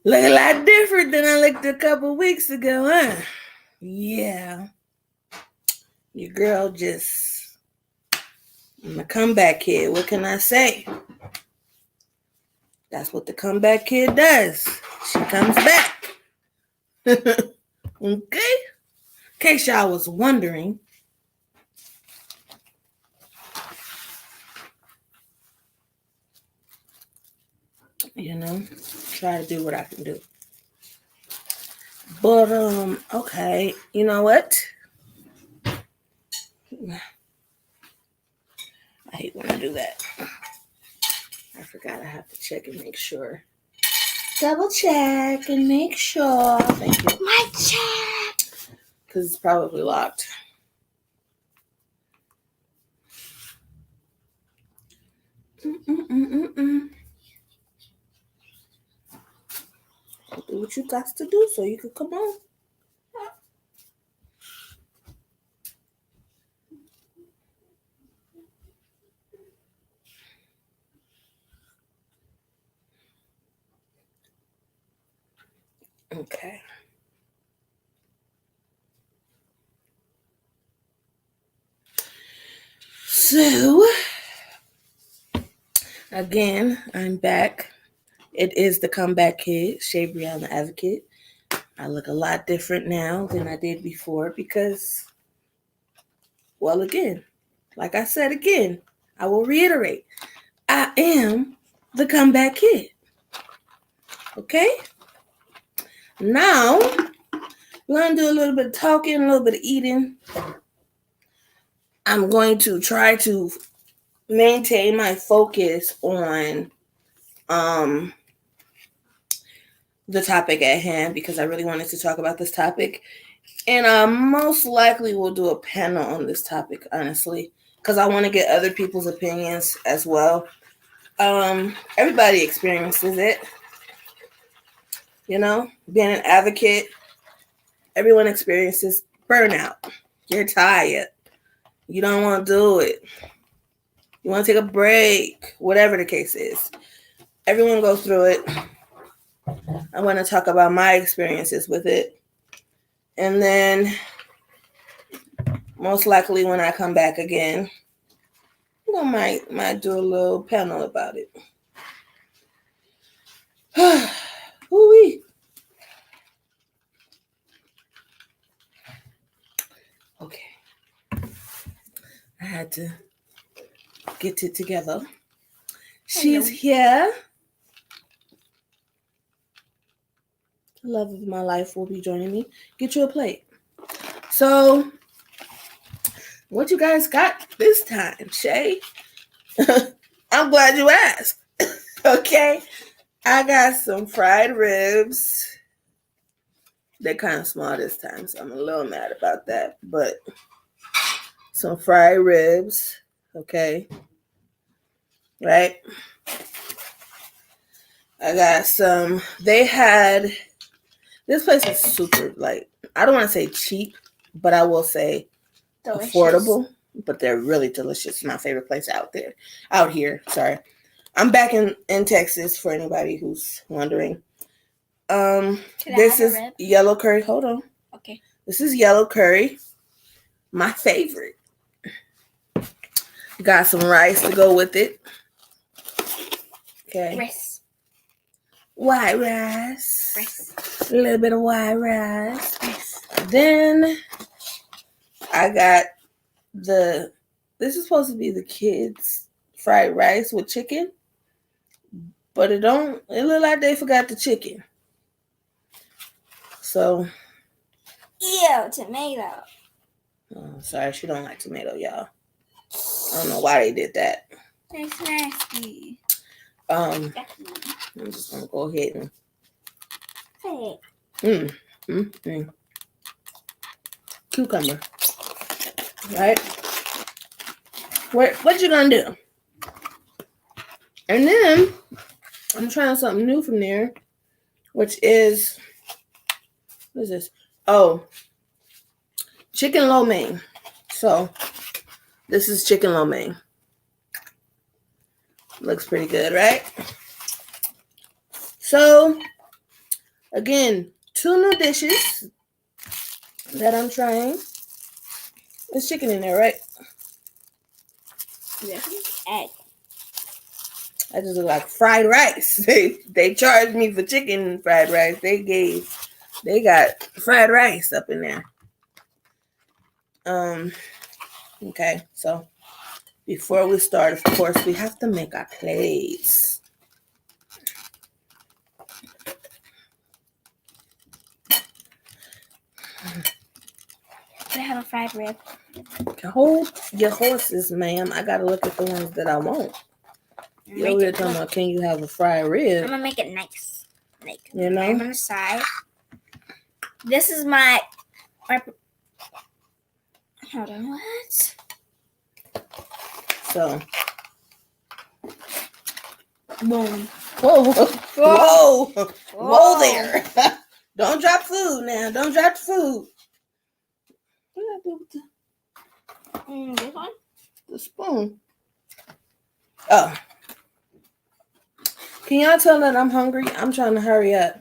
Look a lot different than I looked a couple weeks ago, huh? Yeah. Your girl I'm a comeback kid. What can I say? That's what the comeback kid does. She comes back. Okay? In case y'all was wondering. Try to do what I can do. But, okay. You know what? I hate when I do that. I forgot I have to check and make sure. Double check and make sure. Thank you. My check. Because it's probably locked. Do what you got to do so you can come on. Okay. So, again, I'm back. It is the comeback kid, Shabreon the Advocate. I look a lot different now than I did before because, well, again, like I said again, I will reiterate, I am the comeback kid. Okay? Now, we're going to do a little bit of talking, a little bit of eating. I'm going to try to maintain my focus on the topic at hand because I really wanted to talk about this topic. And I most likely will do a panel on this topic, honestly, because I want to get other people's opinions as well. Everybody experiences it. Being an advocate, everyone experiences burnout. You're tired. You don't want to do it. You want to take a break, whatever the case is. Everyone goes through it. I want to talk about my experiences with it. And then, most likely when I come back again, I might do a little panel about it. Woo-wee. Okay. I had to get it together. She's here. The love of my life will be joining me. Get you a plate. So, what you guys got this time, Shay? I'm glad you asked. Okay. I got some fried ribs. They're kind of small this time, so I'm a little mad about that. But some fried ribs. Okay. Right? I got some. This place is super, I don't want to say cheap, but I will say delicious. Affordable. But they're really delicious. It's my favorite place out here. Sorry. I'm back in Texas for anybody who's wondering. This is yellow curry. Hold on. Okay. This is yellow curry. My favorite. Got some rice to go with it. Okay. Rice. White rice. A little bit of white rice. Then I got this is supposed to be the kids' fried rice with chicken, but it look like they forgot the chicken. So. Ew, tomato. Oh, sorry, she don't like tomato, y'all. I don't know why they did that. It's nasty. I'm just gonna go ahead and cucumber. Right? What you gonna do? And then I'm trying something new from there, which is What is this? Oh, chicken lo mein. So this is chicken lo mein. Looks pretty good, right? So again, 2 new dishes that I'm trying. There's chicken in there, right? Yes. Egg. I just look like fried rice. They charged me for chicken fried rice. They got fried rice up in there. Okay, so before we start, of course, we have to make our plates. I have a fried rib. Hold your horses, ma'am. I gotta look at the ones that I want. You're over here talking about, can you have a fried rib? I'm gonna make it nice. Like, you know? I'm on the side. This is my hold on, what? So. Boom. Whoa there. Don't drop food now. Don't drop the food. What did I do with This one? the spoon? Oh. Can y'all tell that I'm hungry? I'm trying to hurry up.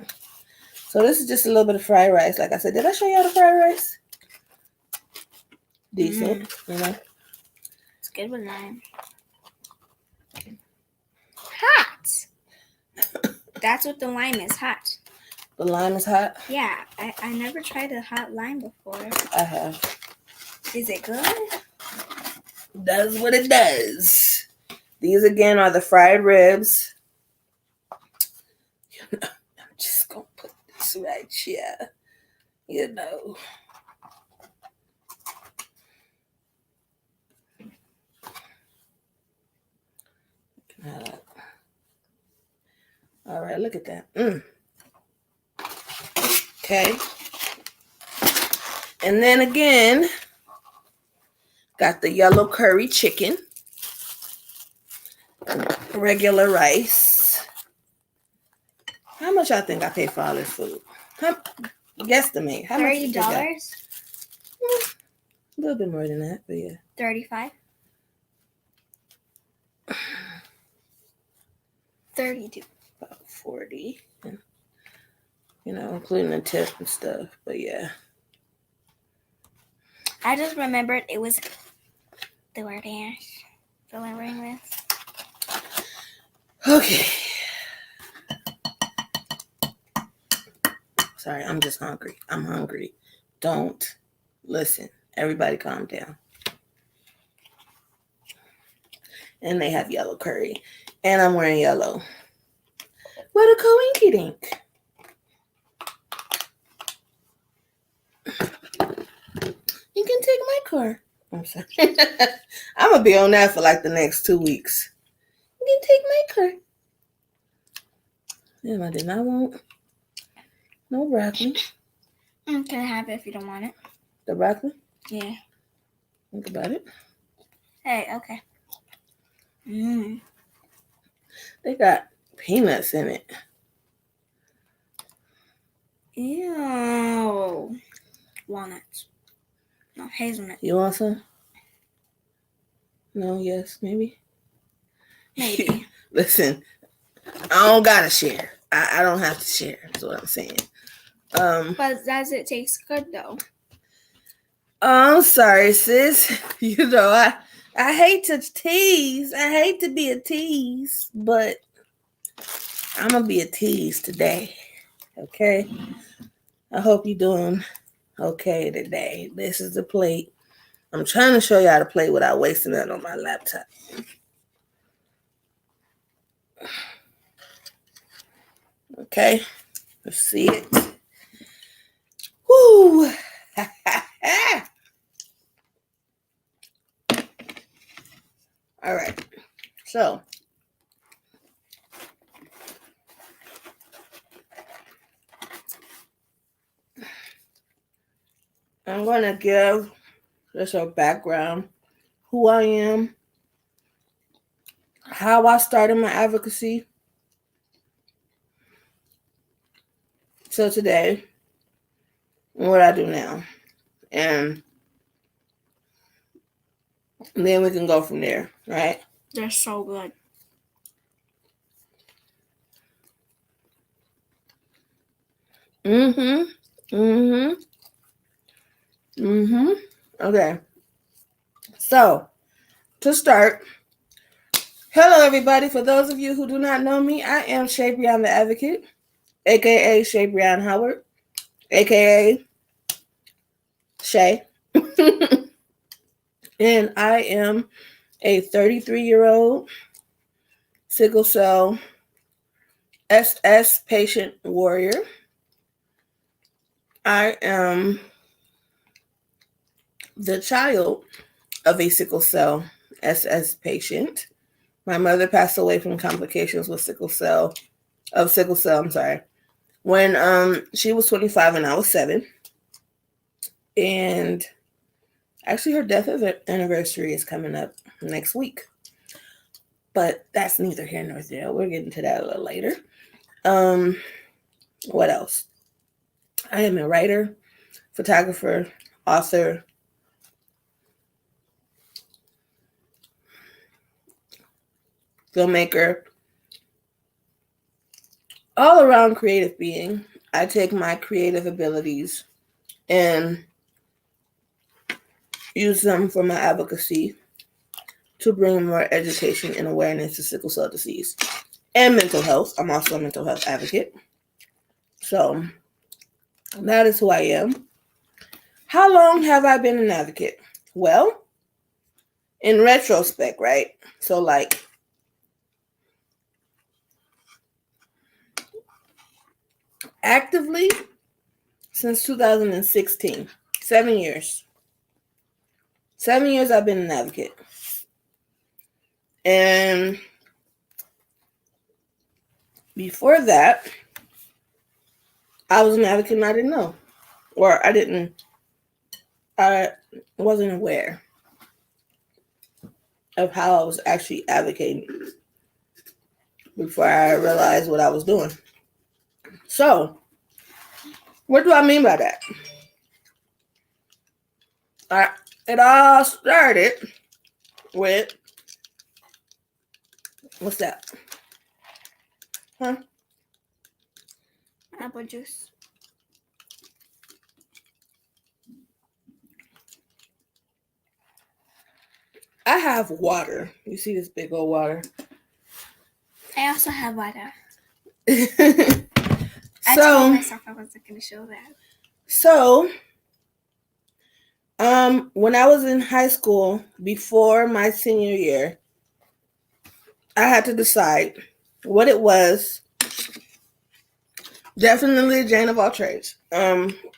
So this is just a little bit of fried rice. Like I said, did I show y'all the fried rice? Decent, you know. It's good with lime. Hot. That's what the lime is, hot. The lime is hot? Yeah, I never tried a hot lime before. I have. Is it good? Does what it does. These again are the fried ribs. You know, I'm just gonna put this right here. You know. All right, look at that. Okay. And then again, got the yellow curry chicken, regular rice. How much I think I paid for all this food? Guesstimate. How much? $30? A little bit more than that, but yeah. 35? 32. About 40. You know, including the tip and stuff, but yeah. I just remembered it was the word ash. Delivering this. Okay. Sorry, I'm just hungry. I'm hungry. Don't listen. Everybody calm down. And they have yellow curry. And I'm wearing yellow. What a coinky dink. You can take my car. I'm sorry. I'm going to be on that for like the next 2 weeks. You can take my car. Yeah, I did not want no broccoli. Can I have it if you don't want it? The broccoli? Yeah. Think about it. Hey, okay. They got peanuts in it. Ew. Walnuts. No, hazelnut. You want some? No, yes, maybe. Maybe. Listen, I don't gotta share. I don't have to share. That's what I'm saying. But does it taste good though? I'm sorry, sis. You know, I hate to tease. I hate to be a tease, but I'm gonna be a tease today. Okay? I hope you're doing okay today. This is the plate. I'm trying to show you how to play without wasting it on my laptop. Okay? Let's see it. Woo! All right. So, I'm going to give just a background, who I am, how I started my advocacy. So today, what I do now. And then we can go from there, right? They're so good. Okay. So, to start, hello everybody. For those of you who do not know me, I am Shabreon the Advocate, aka Shabreon Howard, aka Shay. And I am a 33-year-old sickle cell SS patient warrior. I am the child of a sickle cell SS patient. My mother passed away from complications with sickle cell, when she was 25 and I was 7. And actually her death anniversary is coming up next week. But that's neither here nor there. We'll get into that a little later. What else? I am a writer, photographer, author, filmmaker, all around creative being. I take my creative abilities and use them for my advocacy to bring more education and awareness to sickle cell disease and mental health. I'm also a mental health advocate. So that is who I am. How long have I been an advocate? Well, in retrospect, right? So like actively since 2016, 7 years. 7 years I've been an advocate. And before that, I was an advocate and I didn't know. Or I wasn't aware of how I was actually advocating before I realized what I was doing. So, what do I mean by that? It all started with, what's that? Huh? Apple juice. I have water. You see this big old water? I also have water. I told myself I wasn't going to show that. So, when I was in high school, before my senior year, I had to decide what it was. Definitely Jane of all trades.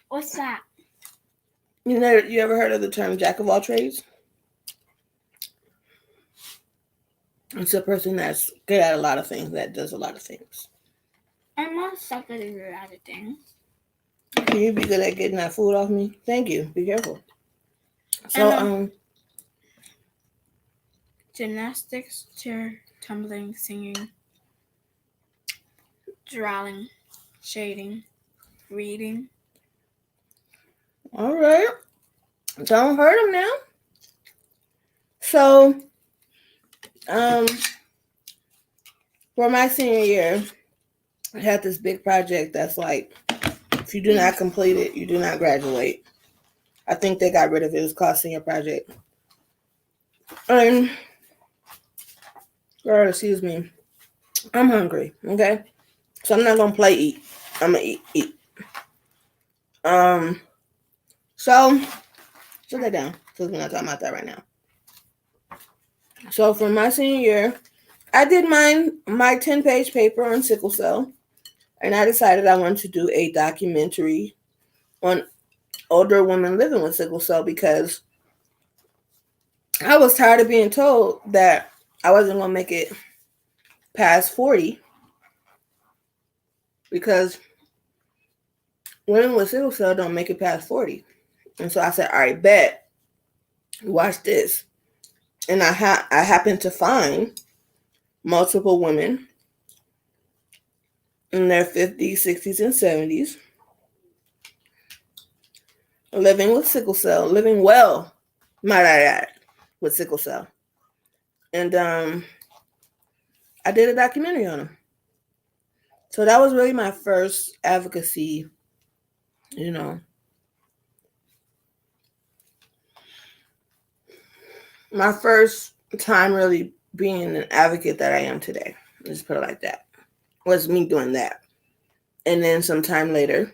What's that? You ever heard of the term jack of all trades? It's a person that's good at a lot of things, that does a lot of things. I'm also good at a lot of things. Can you be good at getting that food off me? Thank you. Be careful. So, gymnastics, chair, tumbling, singing, drawing, shading, reading. All right. Don't hurt him now. So, for my senior year, I had this big project that's like, if you do not complete it, you do not graduate. I think they got rid of it. It was called senior project. And, girl, excuse me, I'm hungry, okay? So I'm not going to play eat. I'm going to eat. So, shut that down, because we're not talking about that right now. So for my senior year, I did my 10-page paper on sickle cell, and I decided I wanted to do a documentary on older women living with sickle cell because I was tired of being told that I wasn't going to make it past 40 because women with sickle cell don't make it past 40. And so I said, all right, bet. Watch this. And I happened to find multiple women in their 50s, 60s, and 70s living with sickle cell, living well, might I add, with sickle cell. And I did a documentary on him. So that was really my first advocacy, my first time really being an advocate that I am today. Let's put it like that. Was me doing that. And then sometime later,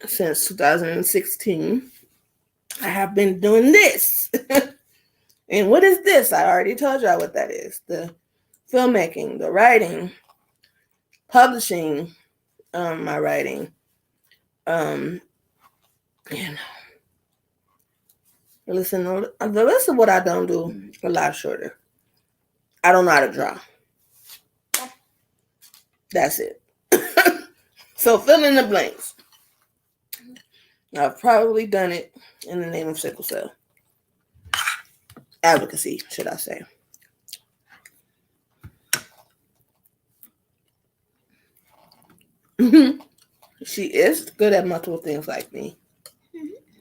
since 2016, I have been doing this. And what is this? I already told y'all what that is. The filmmaking, the writing, publishing my writing. Listen, the list of what I don't do a lot shorter. I don't know how to draw. That's it. So fill in the blanks. I've probably done it in the name of sickle cell. Advocacy, should I say. She is good at multiple things like me.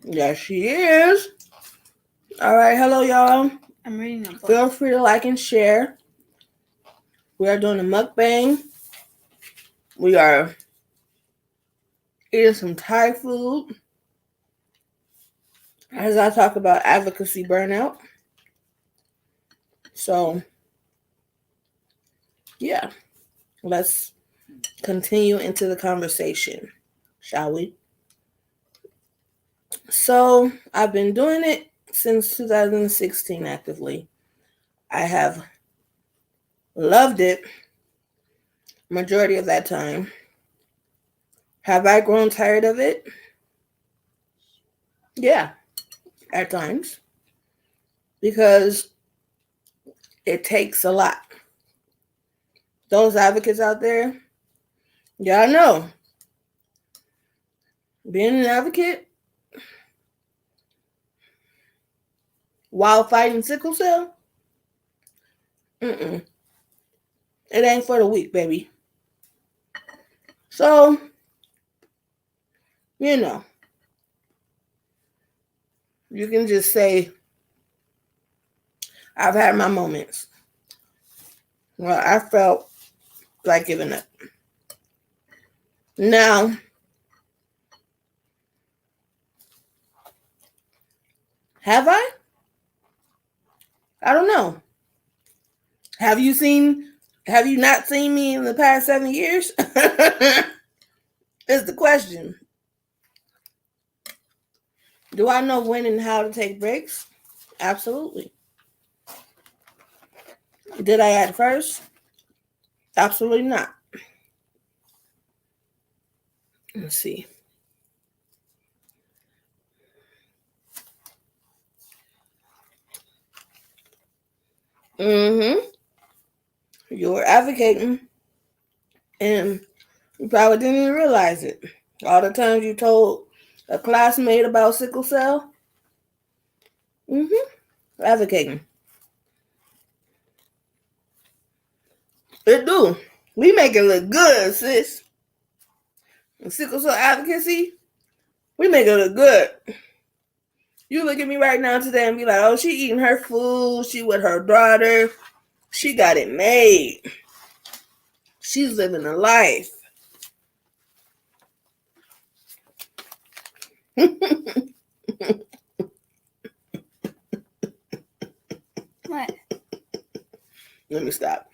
Yes, she is. All right, hello, y'all. I'm reading a book. Feel free to like and share. We are doing a mukbang. We are eating some Thai food as I talk about advocacy burnout. So, yeah, let's continue into the conversation, shall we? So, I've been doing it since 2016 actively. I have loved it majority of that time. Have I grown tired of it? Yeah, at times. Because it takes a lot. Those advocates out there, y'all know, being an advocate while fighting sickle cell, it ain't for the weak, baby. So, you can just say, I've had my moments where I felt like giving up. Now, have I? I don't know. Have you not seen me in the past 7 years? Is the question. Do I know when and how to take breaks? Absolutely. Did I at first? Absolutely not. Let's see. You were advocating and you probably didn't even realize it. All the times you told a classmate about sickle cell. Advocating. It do. We make it look good, sis. And sickle cell advocacy, we make it look good. You look at me right now today and be like, oh, she eating her food. She with her daughter. She got it made. She's living a life. What? Let me stop.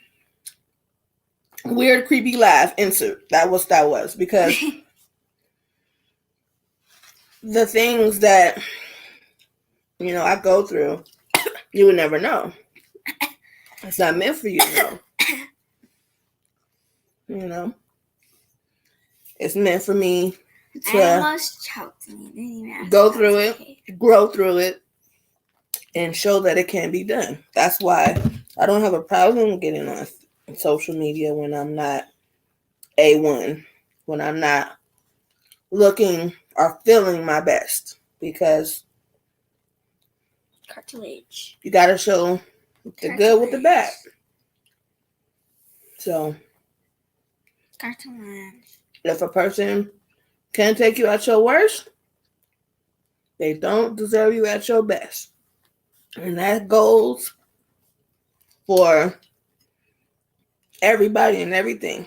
Weird, creepy laugh. Insert. That was. Because the things that, I go through, you would never know. It's not meant for you to know. It's meant for me to I almost choked me. Go through it, grow through it, and show that it can be done. That's why I don't have a problem getting on social media when I'm not A1, when I'm not looking or feeling my best, because cartilage. You got to show the good with the bad. So, cartilage. If a person can take you at your worst, They don't deserve you at your best. And that goes for everybody and everything,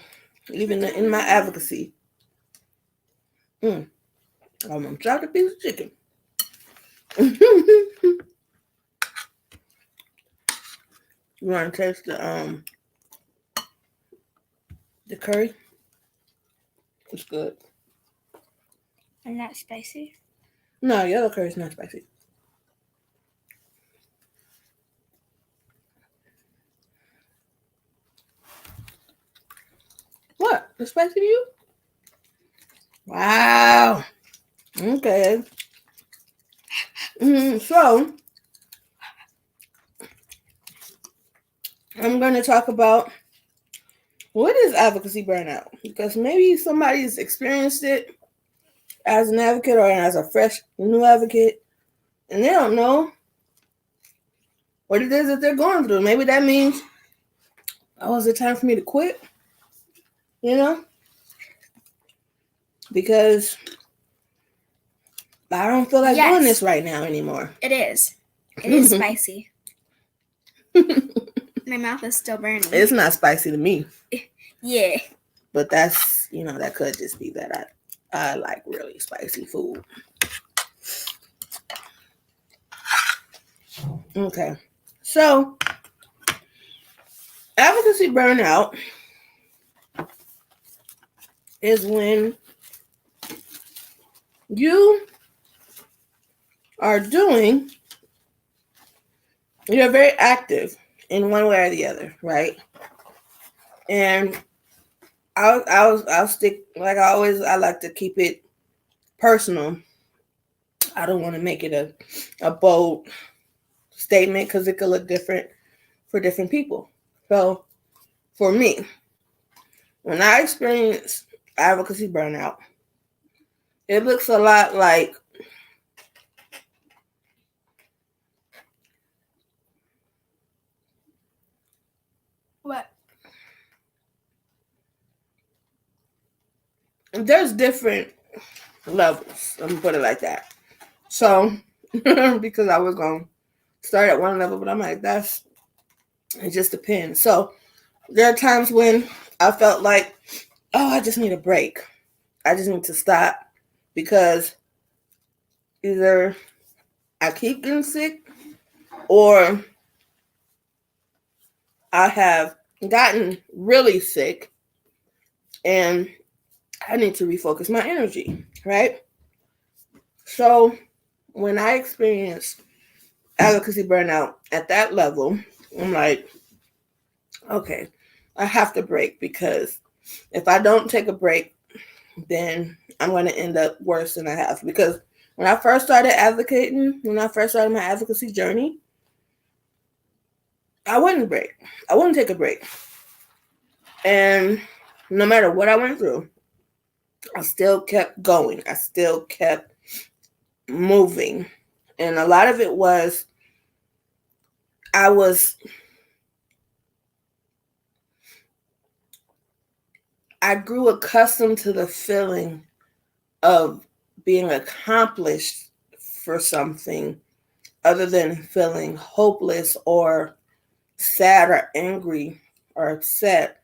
even in my advocacy. I'm gonna drop a piece of chicken. You want to taste the curry? It's good. And not spicy? No, yellow curry is not spicy. What? It's spicy to you? Wow. Okay. So, I'm going to talk about what is advocacy burnout, because maybe somebody's experienced it as an advocate or as a fresh new advocate, and they don't know what it is that they're going through. Maybe that means, oh, is it time for me to quit? You know? Because I don't feel like doing this right now anymore. It is. It is spicy. My mouth is still burning. It's not spicy to me. Yeah. But that's, that could just be that I like really spicy food. Okay. So, advocacy burnout is when you're very active in one way or the other, right? And I'll stick, like I like to keep it personal. I don't want to make it a bold statement because it could look different for different people. So for me, when I experience advocacy burnout, it looks a lot like what? There's different levels. Let me put it like that. So, because I was going to start at one level, but I'm like, it just depends. So, there are times when I felt like, oh, I just need a break. I just need to stop because either I keep getting sick or I have gotten really sick and I need to refocus my energy, right? So when I experience advocacy burnout at that level, I'm like, okay, I have to break, because if I don't take a break, then I'm going to end up worse than I have. Because when I first started my advocacy journey, I wouldn't break. I wouldn't take a break. And no matter what I went through, I still kept going. I still kept moving. And a lot of it was, I grew accustomed to the feeling of being accomplished for something other than feeling hopeless or sad or angry or upset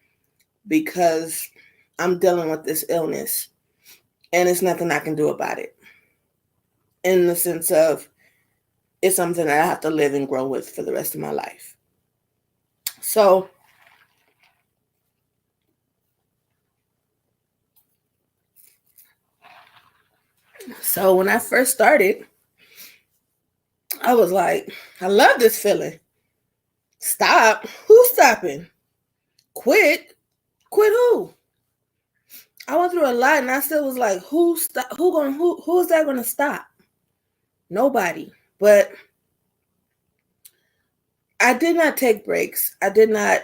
because I'm dealing with this illness and it's nothing I can do about it. In the sense of, it's something that I have to live and grow with for the rest of my life. So when I first started, I was like, I love this feeling. Stop? Who's stopping? Quit? Quit who? I went through a lot and I still was like, who is that gonna stop? Nobody. But I did not take breaks. I did not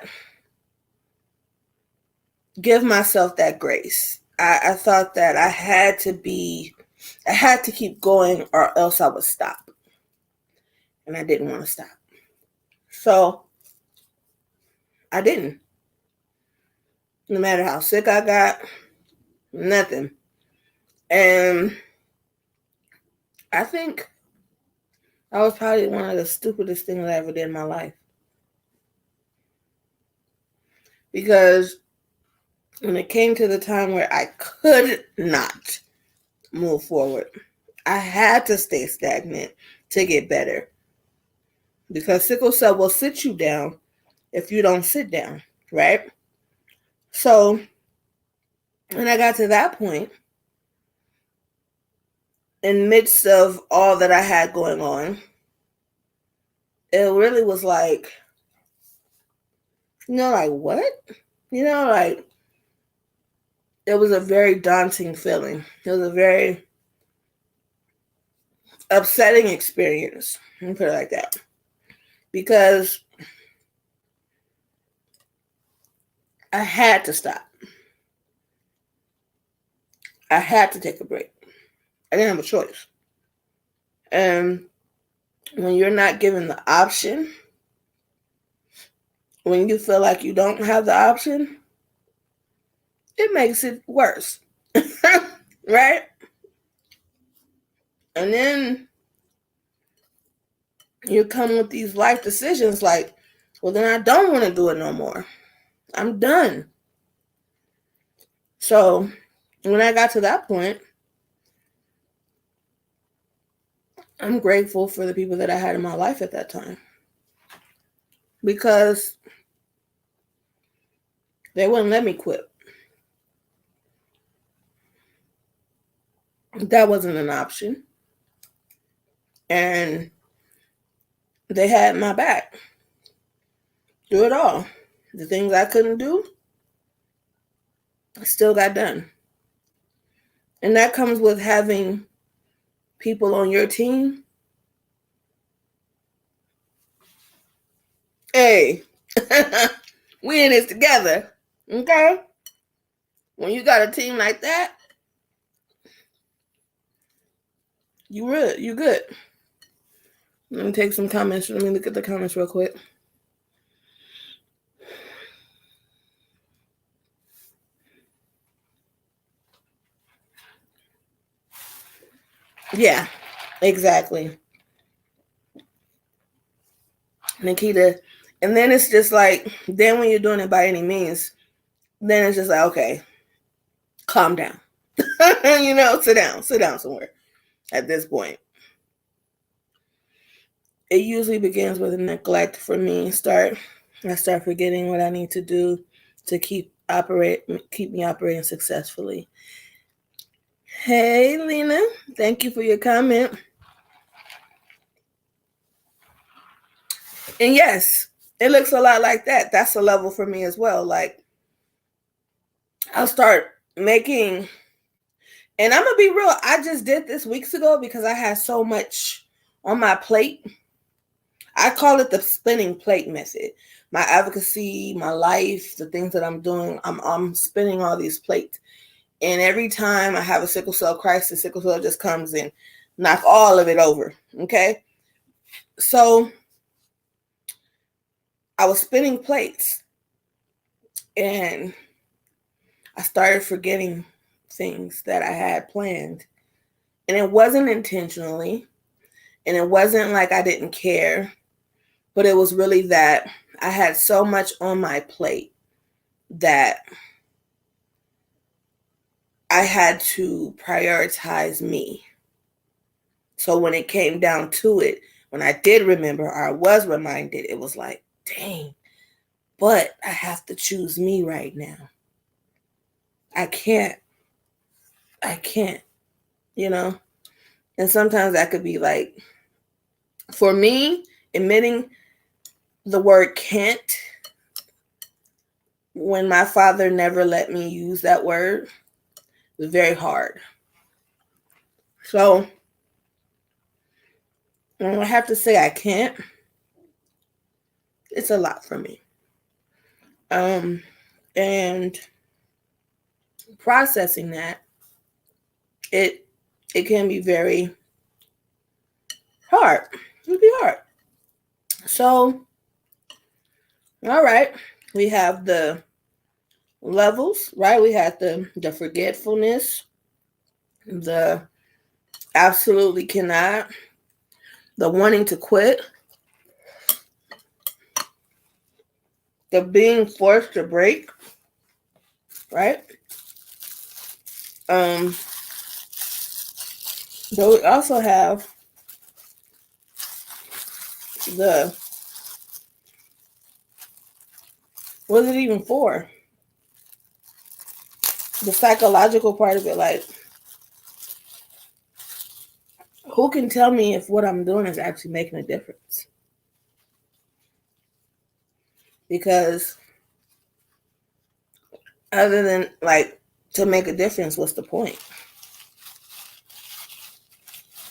give myself that grace. I thought that I had to keep going or else I would stop. And I didn't want to stop. So I didn't. No matter how sick I got, nothing. And I think That was probably one of the stupidest things I ever did in my life. Because when it came to the time where I could not move forward, I had to stay stagnant to get better. Because sickle cell will sit you down if you don't sit down, right? So when I got to that point, in midst of all that I had going on, it really was like, like what? Like it was a very daunting feeling. It was a very upsetting experience. Let me put it like that. Because I had to stop. I had to take a break. I didn't have a choice. And when you're not given the option, when you feel like you don't have the option, it makes it worse. Right? And then you come with these life decisions like, well, then I don't want to do it no more. I'm done. So when I got to that point, I'm grateful for the people that I had in my life at that time. Because they wouldn't let me quit. That wasn't an option. And they had my back. Do it all. The things I couldn't do, I still got done. And that comes with having people on your team. Hey, we in this together. Okay? When you got a team like that, you good. Let me take some comments. Let me look at the comments real quick. Yeah, exactly. Nikita. And then it's just like, then when you're doing it by any means, then it's just like, okay, calm down. Sit down somewhere at this point. It usually begins with neglect for me. I start forgetting what I need to do to keep me operating successfully. Hey, Lena, thank you for your comment. And yes, it looks a lot like that. That's a level for me as well. Like, I'll start making, and I'm gonna be real, I just did this weeks ago because I had so much on my plate. I call it the spinning plate method. My advocacy, my life, the things that I'm doing, I'm spinning all these plates. And every time I have a sickle cell crisis, sickle cell just comes and knock all of it over. Okay. So I was spinning plates and I started forgetting things that I had planned. And it wasn't intentionally. And it wasn't like I didn't care. But it was really that I had so much on my plate that I had to prioritize me. So when it came down to it, when I did remember or I was reminded, it was like, dang, but I have to choose me right now. I can't, And sometimes that could be like, for me, admitting the word can't, when my father never let me use that word, was very hard. So when I have to say I can't, it's a lot for me. And processing that, it can be very hard. It can be hard. So, all right, we have the levels, right? We have the forgetfulness, the absolutely cannot. the wanting to quit, the being forced to break, right? But we also have what is it even for? The psychological part of it, like, who can tell me if what I'm doing is actually making a difference? Because other than, like, to make a difference, what's the point?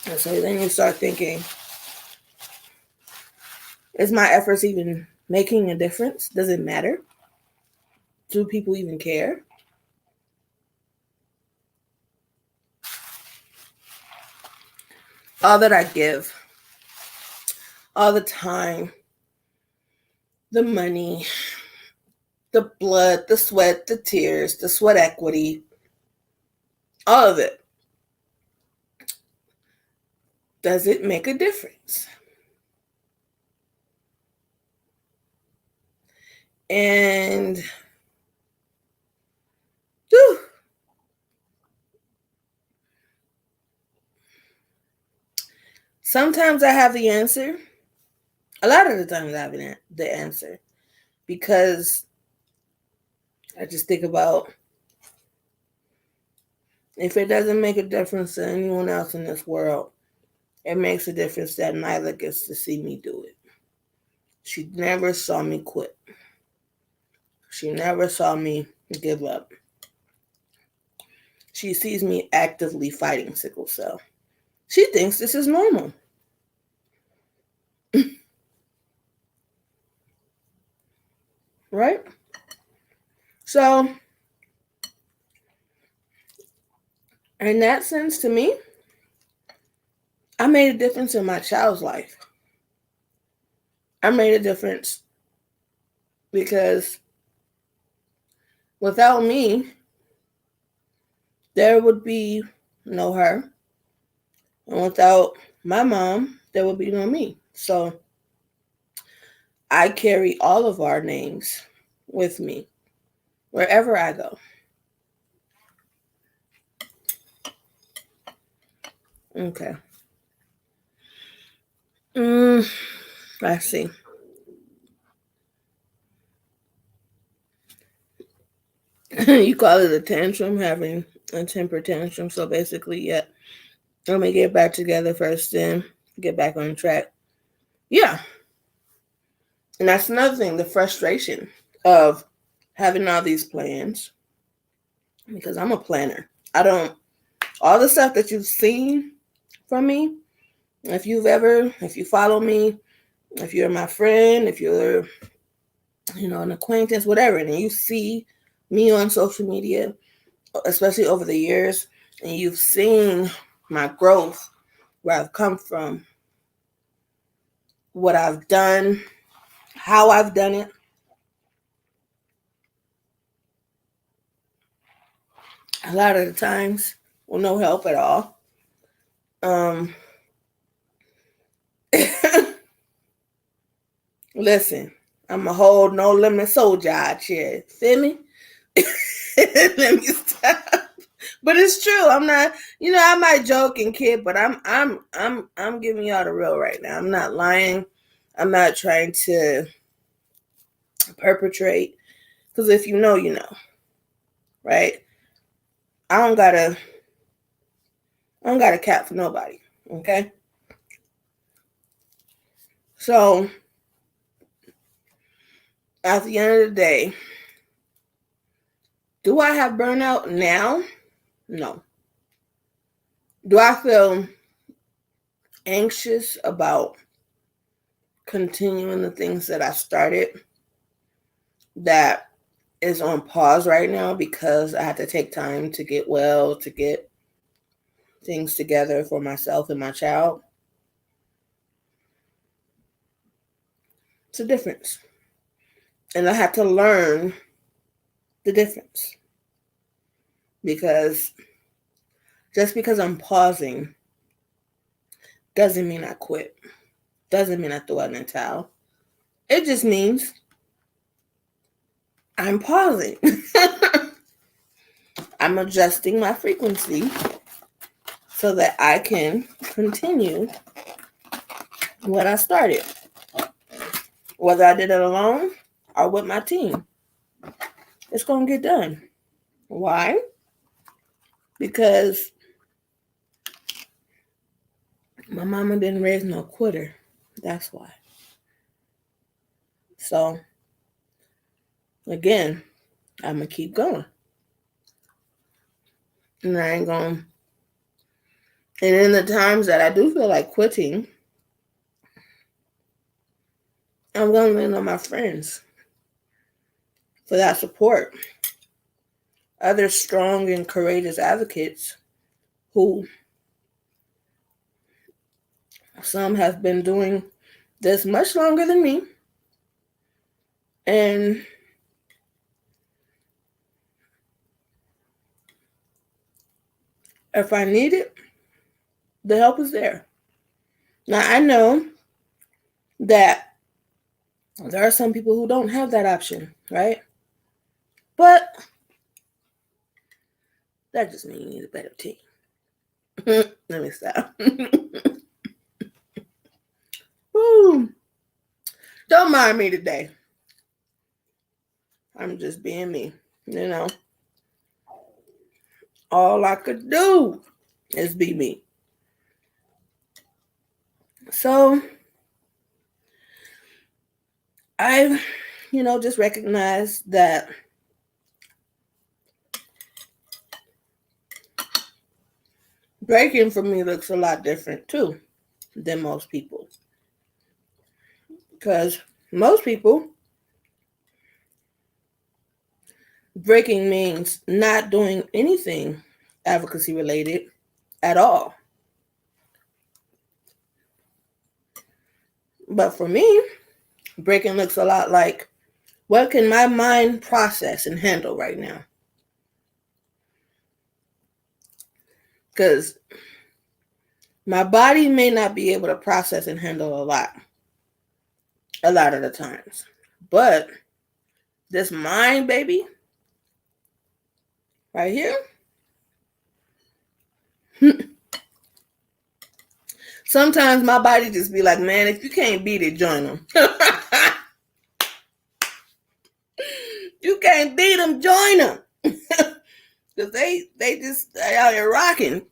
And so then you start thinking, is my efforts even making a difference? Does it matter? Do people even care? All that I give, all the time, the money, the blood, the sweat, the tears, the sweat equity, all of it. Does it make a difference? And whew, sometimes I have the answer. A lot of the times I have the answer, because I just think about, if it doesn't make a difference to anyone else in this world, it makes a difference that Ny'lah gets to see me do it. She never saw me quit. She never saw me give up. She sees me actively fighting sickle cell. She thinks this is normal. Right? So, in that sense, to me, I made a difference in my child's life. I made a difference because without me, there would be no her. And without my mom, there would be no me. So I carry all of our names with me wherever I go. Okay. Let's see. You call it a tantrum, having a temper tantrum. So basically, yeah, let me get back together first, then get back on track. Yeah. And that's another thing, the frustration of having all these plans, because I'm a planner. All the stuff that you've seen from me, if you follow me, if you're my friend, if you're, an acquaintance, whatever, and you see me on social media, especially over the years, and you've seen my growth, where I've come from, what I've done, how I've done it. A lot of the times, with no help at all. Listen, I'm a whole no limit soldier out here. Feel me? Let me stop. But it's true. I'm not. I might joke and kid, but I'm giving y'all the real right now. I'm not lying. I'm not trying to perpetrate. Because if you know, you know, right? I don't got a cap for nobody. Okay. So at the end of the day, do I have burnout now? No. Do I feel anxious about continuing the things that I started that is on pause right now because I had to take time to get well, to get things together for myself and my child? It's a difference. And I had to learn the difference. Because just because I'm pausing doesn't mean I quit. Doesn't mean I throw out in the towel. It just means I'm pausing. I'm adjusting my frequency so that I can continue what I started. Whether I did it alone or with my team, it's going to get done. Why? Because my mama didn't raise no quitter. That's why. So, again, I'm going to keep going. And I ain't going to. And in the times that I do feel like quitting, I'm going to lean on my friends for that support. Other strong and courageous advocates who some have been doing this much longer than me. And if I need it, the help is there. Now, I know that there are some people who don't have that option, right? But that just means you need a better team. Let me stop. Woo. Don't mind me today. I'm just being me, you know. All I could do is be me. So I, just recognize that breaking for me looks a lot different too than most people. Because most people, breaking means not doing anything advocacy related at all. But for me, breaking looks a lot like, what can my mind process and handle right now? Because my body may not be able to process and handle a lot of the times. But this mind, baby, right here, sometimes my body just be like, man, if you can't beat it, join them. You can't beat them, join them. Because they out here rocking.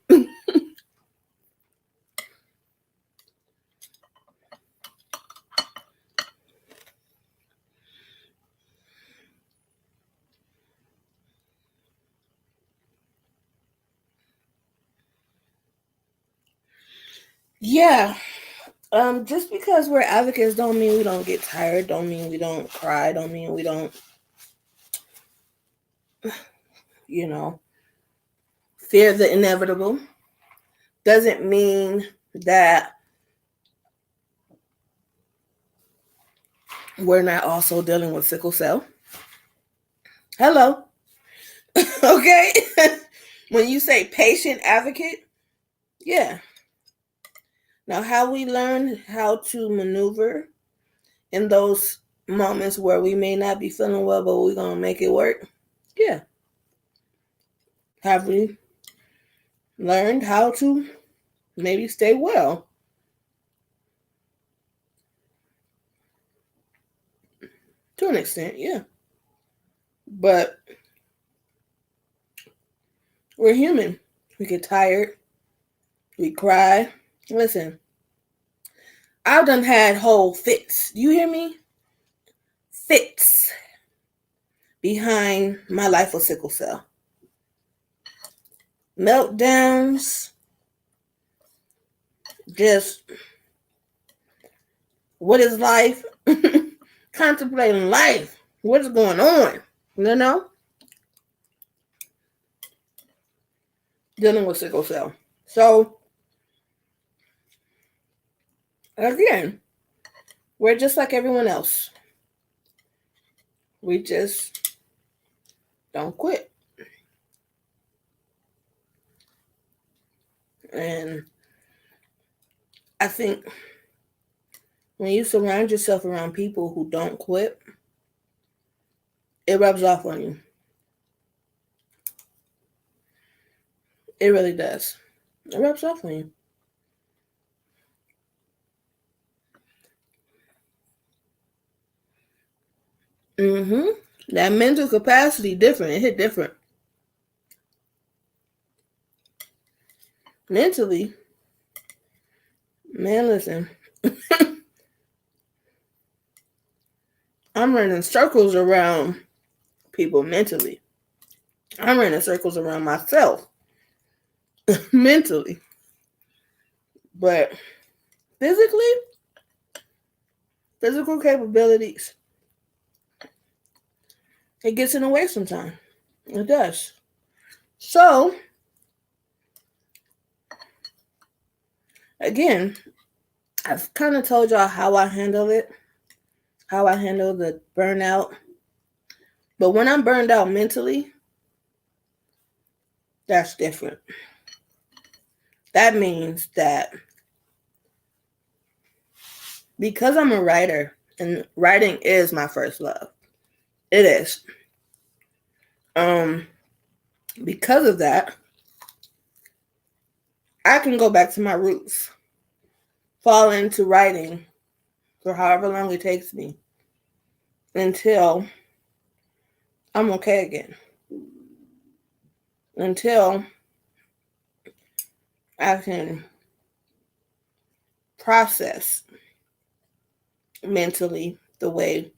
Yeah. Just because we're advocates don't mean we don't get tired, don't mean we don't cry, don't mean we don't, fear the inevitable. Doesn't mean that we're not also dealing with sickle cell. Hello. Okay. When you say patient advocate, yeah. Now, how we learn how to maneuver in those moments where we may not be feeling well, but we're going to make it work? Yeah. Have we learned how to maybe stay well? To an extent, yeah. But we're human. We get tired. We cry. Listen, I've done had whole fits. You hear me? Fits behind my life with sickle cell. Meltdowns. Just, what is life? Contemplating life. What is going on? Dealing with sickle cell. So, again, we're just like everyone else. We just don't quit. And I think when you surround yourself around people who don't quit, it rubs off on you. It really does. It rubs off on you. That mental capacity different. It hit different. Mentally, man, listen. I'm running circles around people mentally. I'm running circles around myself mentally. But physically, physical capabilities, it gets in the way sometimes. It does. So, again, I've kind of told y'all how I handle it, how I handle the burnout. But when I'm burned out mentally, that's different. That means that because I'm a writer, and writing is my first love. It is. Because of that, I can go back to my roots, fall into writing for however long it takes me until I'm okay again. Until I can process mentally the way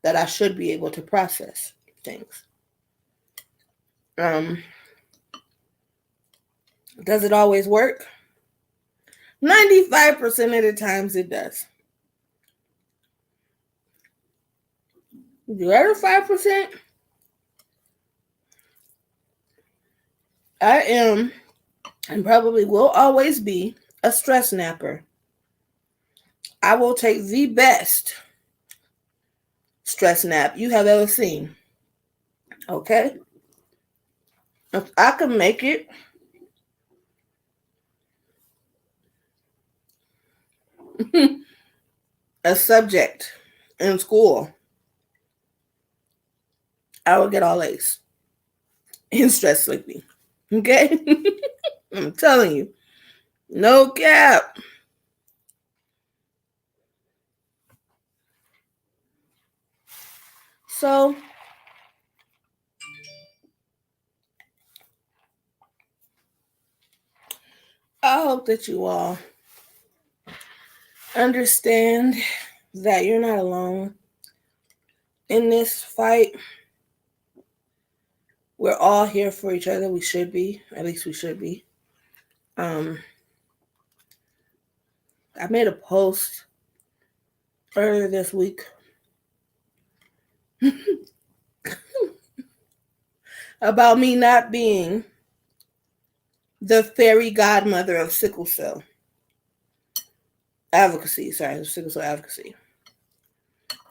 that I should be able to process things. Does it always work? 95% of the times it does. The other 5%, I am and probably will always be a stress napper. I will take the best stress nap you have ever seen. Okay? If I can make it a subject in school, I will get all A's in stress sleeping. Okay? I'm telling you. No cap. So, I hope that you all understand that you're not alone in this fight. We're all here for each other. We should be. At least we should be. I made a post earlier this week about me not being the fairy godmother of sickle cell advocacy. Sickle cell advocacy.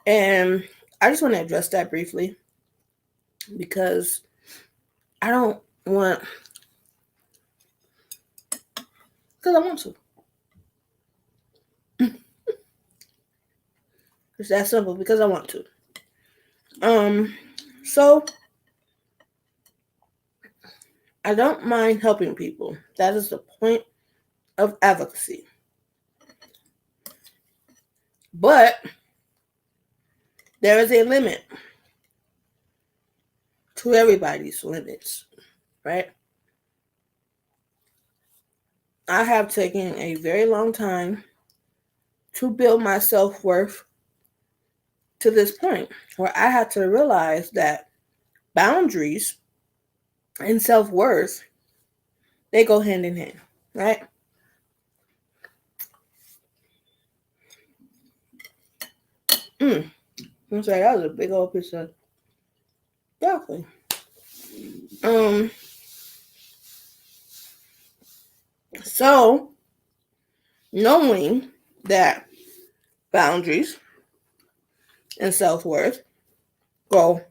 And I just want to address that briefly because I don't want, because I want to. It's that simple, because I want to. So I don't mind helping people. That is the point of advocacy. But there is a limit to everybody's limits, right? I have taken a very long time to build my self-worth to this point where I had to realize that boundaries and self-worth, they go hand in hand, right? I'm sorry, that was a big old piece of broccoli. So knowing that boundaries and self-worth go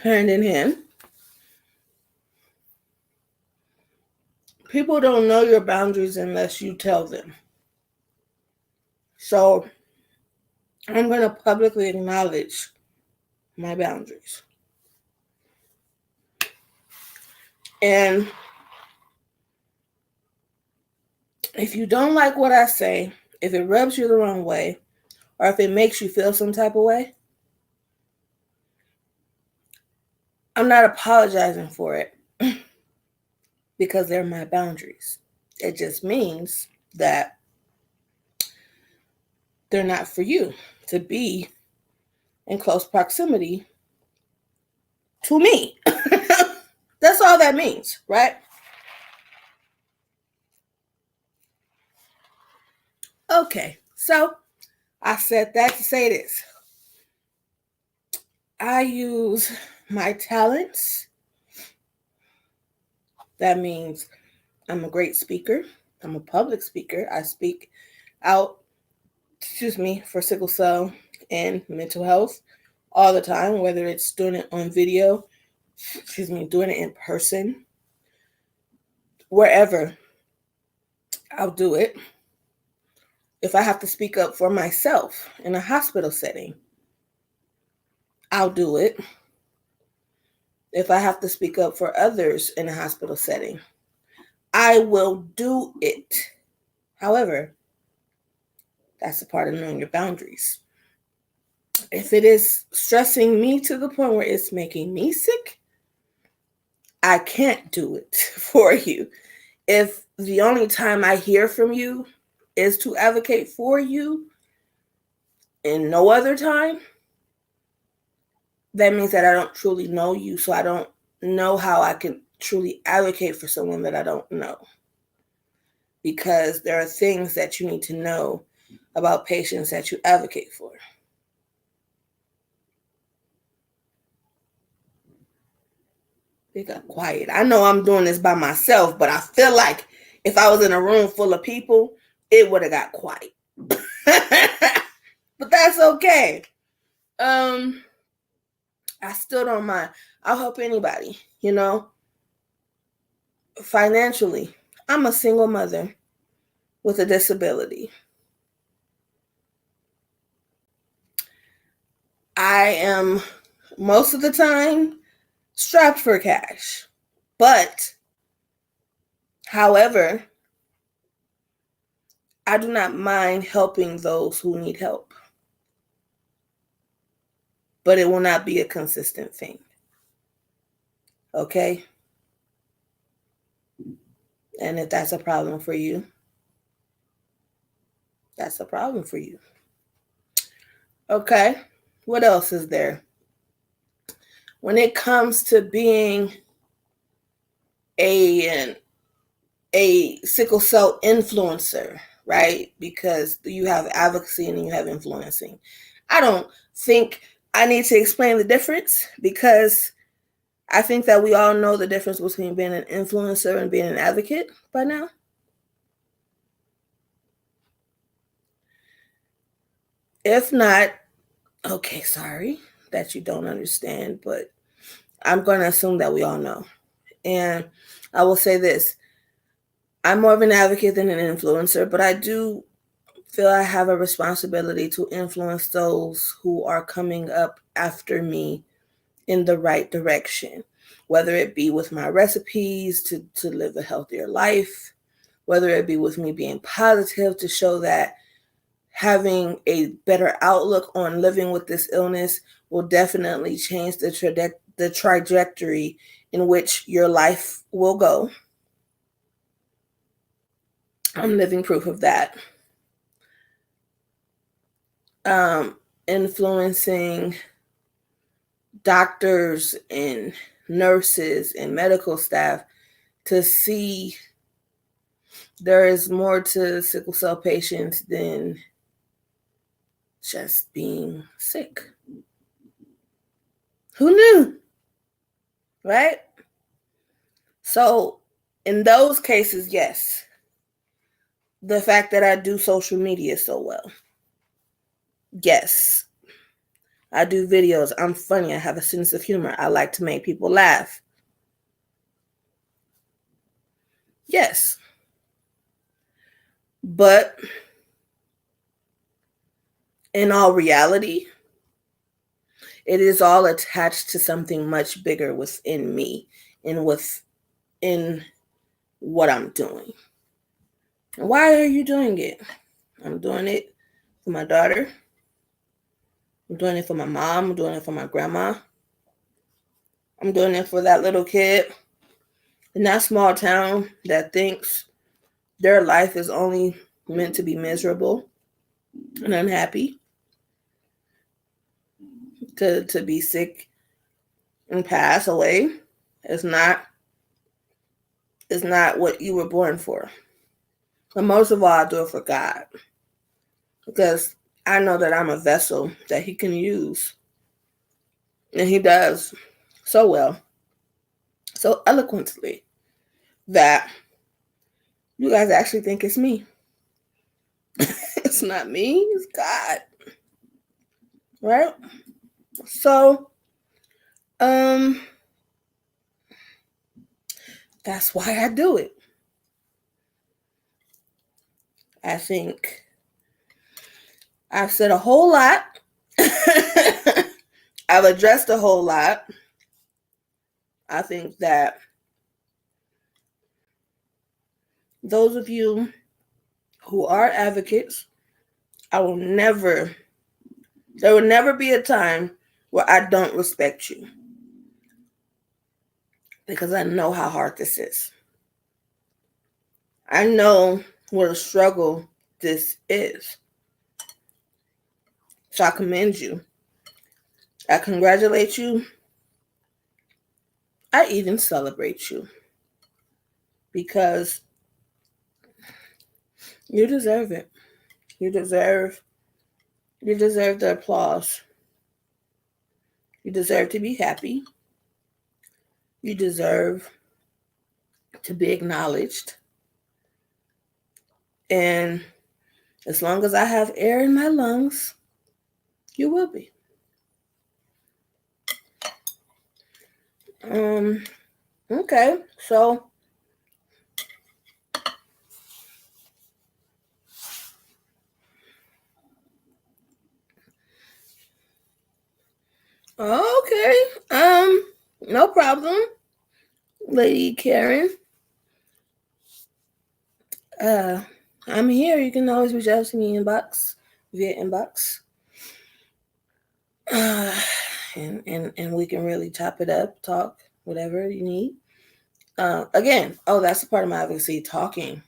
hand in hand, People don't know your boundaries unless you tell them. So I'm going to publicly acknowledge my boundaries. And if you don't like what I say, if it rubs you the wrong way, or if it makes you feel some type of way, I'm not apologizing for it because they're my boundaries. It just means that they're not for you to be in close proximity to me. That's all that means, right? Okay, so I said that to say this. I use my talents. That means I'm a great speaker. I'm a public speaker. I speak out, for sickle cell and mental health all the time, whether it's doing it on video, doing it in person, wherever, I'll do it. If I have to speak up for myself in a hospital setting, I'll do it. If I have to speak up for others in a hospital setting, I will do it. However, that's a part of knowing your boundaries. If it is stressing me to the point where it's making me sick, I can't do it for you. If the only time I hear from you is to advocate for you and no other time, that means that I don't truly know you, so I don't know how I can truly advocate for someone that I don't know. Because there are things that you need to know about patients that you advocate for. They got quiet. I know I'm doing this by myself, but I feel like if I was in a room full of people, it would have got quiet. But that's okay. I still don't mind. I'll help anybody, Financially, I'm a single mother with a disability. I am most of the time strapped for cash. But, however, I do not mind helping those who need help. But it will not be a consistent thing. Okay? And if that's a problem for you, that's a problem for you. Okay? What else is there? When it comes to being a sickle cell influencer, right? Because you have advocacy and you have influencing. I don't think I need to explain the difference because I think that we all know the difference between being an influencer and being an advocate by now. If not, okay, sorry that you don't understand, but I'm going to assume that we all know. And I will say this. I'm more of an advocate than an influencer, but I do feel I have a responsibility to influence those who are coming up after me in the right direction, whether it be with my recipes to live a healthier life, whether it be with me being positive to show that having a better outlook on living with this illness will definitely change the trajectory in which your life will go. I'm living proof of that. Influencing doctors and nurses and medical staff to see there is more to sickle cell patients than just being sick. Who knew? Right? So in those cases, yes. The fact that I do social media so well. Yes. I do videos. I'm funny. I have a sense of humor. I like to make people laugh. Yes. But in all reality, it is all attached to something much bigger within me and within what I'm doing. Why are you doing it? I'm doing it for my daughter. I'm doing it for my mom. I'm doing it for my grandma. I'm doing it for that little kid in that small town that thinks their life is only meant to be miserable and unhappy, to be sick and pass away. It's not what you were born for. But most of all, I do it for God, because I know that I'm a vessel that He can use, and He does so well, so eloquently, that you guys actually think it's me. It's not me, it's God. Right? So, that's why I do it. I think I've said a whole lot. I've addressed a whole lot. I think that those of you who are advocates, there will never be a time where I don't respect you, because I know how hard this is. I know what a struggle this is. So I commend you. I congratulate you. I even celebrate you, because you deserve it. You deserve the applause. You deserve to be happy. You deserve to be acknowledged. And as long as I have air in my lungs, you will be. Okay, so okay, no problem, Lady Karen. I'm here. You can always reach out to me via inbox. And we can really chop it up, talk, whatever you need. Again, that's a part of my advocacy, talking,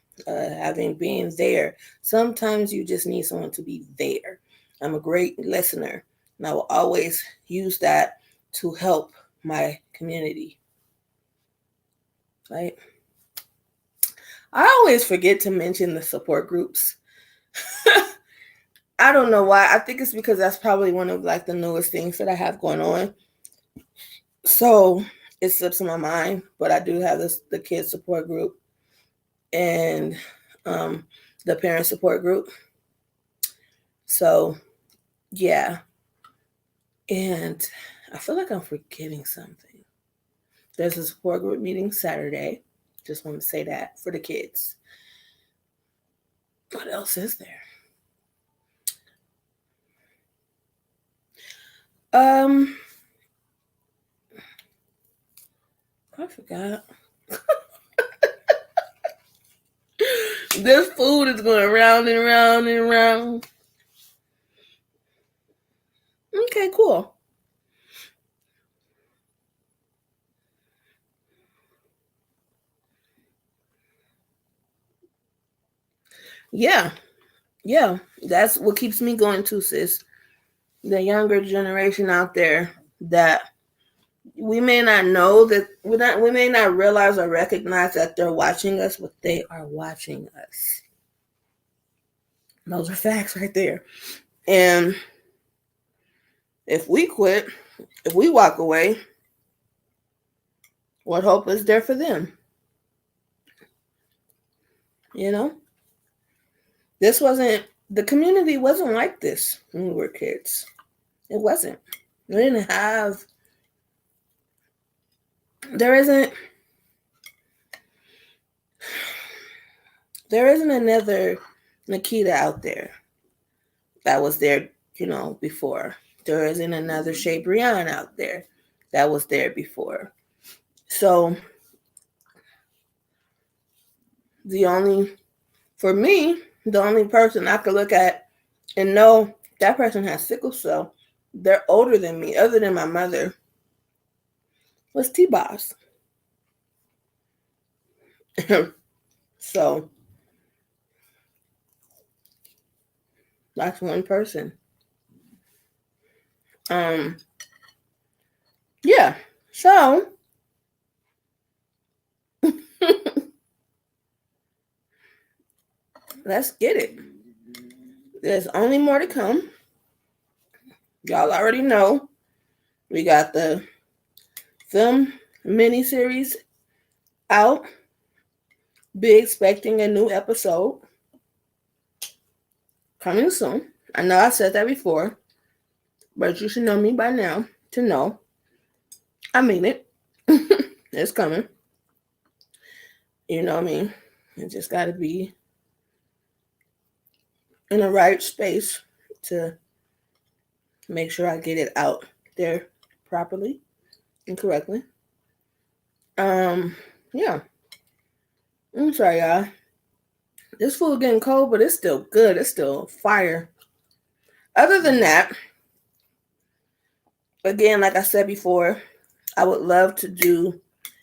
being there. Sometimes you just need someone to be there. I'm a great listener, and I will always use that to help my community. Right? I always forget to mention the support groups. I don't know why. I think it's because that's probably one of the newest things that I have going on. So it slips in my mind, but I do have the kids support group and the parent support group. So yeah. And I feel like I'm forgetting something. There's a support group meeting Saturday. Just want to say that for the kids. What else is there? I forgot. This food is going round and round and round. Okay, cool. Yeah. That's what keeps me going too, sis. The younger generation out there that we may not know that we may not realize or recognize that they're watching us, but they are watching us. Those are facts right there. And if we quit, if we walk away, what hope is there for them? The community wasn't like this when we were kids. It wasn't. There There isn't another Nikita out there that was there, before. There isn't another Shabreon out there that was there before. So for me, the only person I could look at and know that person has sickle cell, they're older than me, other than my mother, was T-Boss. So that's one person. Yeah. So let's get it. There's only more to come. Y'all already know we got the film miniseries out. Be expecting a new episode coming soon. I know I said that before, but you should know me by now to know I mean it. It's coming. You know what I mean? It just got to be in the right space to make sure I get it out there properly and correctly. Yeah. I'm sorry, y'all. This food getting cold, but it's still good. It's still fire. Other than that, again, like I said before, I would love to do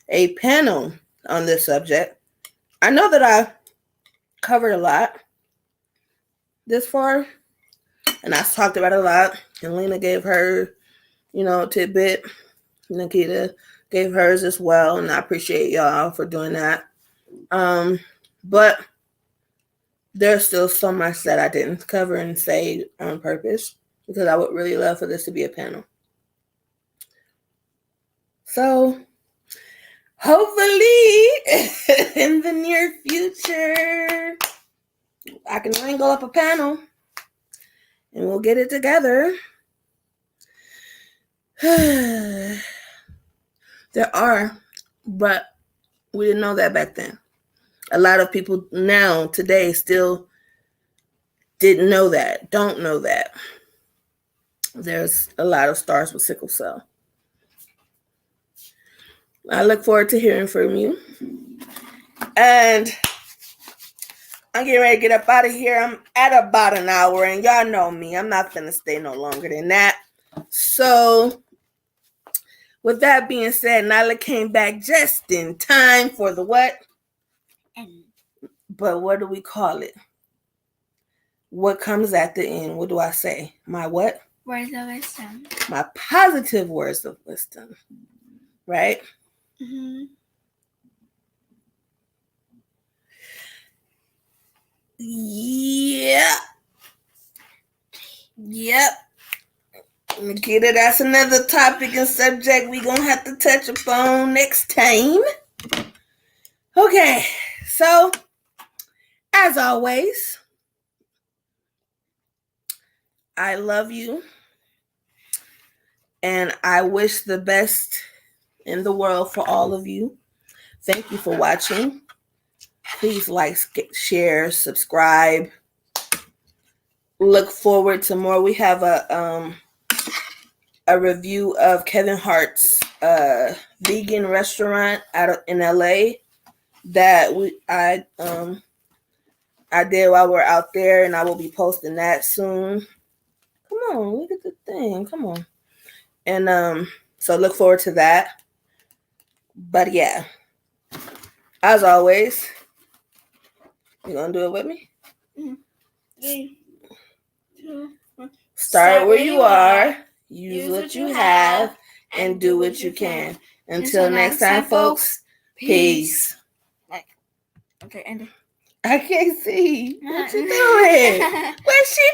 a panel on this subject. I know that I covered a lot this far, and I talked about it a lot. And Lena gave her, tidbit. Nikita gave hers as well, and I appreciate y'all for doing that. But there's still so much that I didn't cover and say on purpose because I would really love for this to be a panel. So hopefully in the near future, I can wrangle up a panel and we'll get it together. There are, but we didn't know that back then. A lot of people now, today, still didn't know that, don't know that. There's a lot of stars with sickle cell. I look forward to hearing from you. And I'm getting ready to get up out of here. I'm at about an hour, and y'all know me. I'm not going to stay no longer than that. So, with that being said, Ny'lah came back just in time for the what? But what do we call it? What comes at the end? What do I say? My what? Words of wisdom. My positive words of wisdom. Right? Mm-hmm. Yeah. Yep. Nikita, that's another topic and subject we're going to have to touch upon next time. Okay. So, as always, I love you. And I wish the best in the world for all of you. Thank you for watching. Please like, share, subscribe. Look forward to more. We have a review of Kevin Hart's vegan restaurant in LA that I did while we're out there, and I will be posting that soon. Come on, look at the thing. Come on. And so look forward to that. But yeah, as always, you gonna do it with me? Mm-hmm. 3, 2, 1. Start where you are, use what you have, and do what you can. Until next time, folks, peace. Okay, end it. I can't see. What you doing? Where's she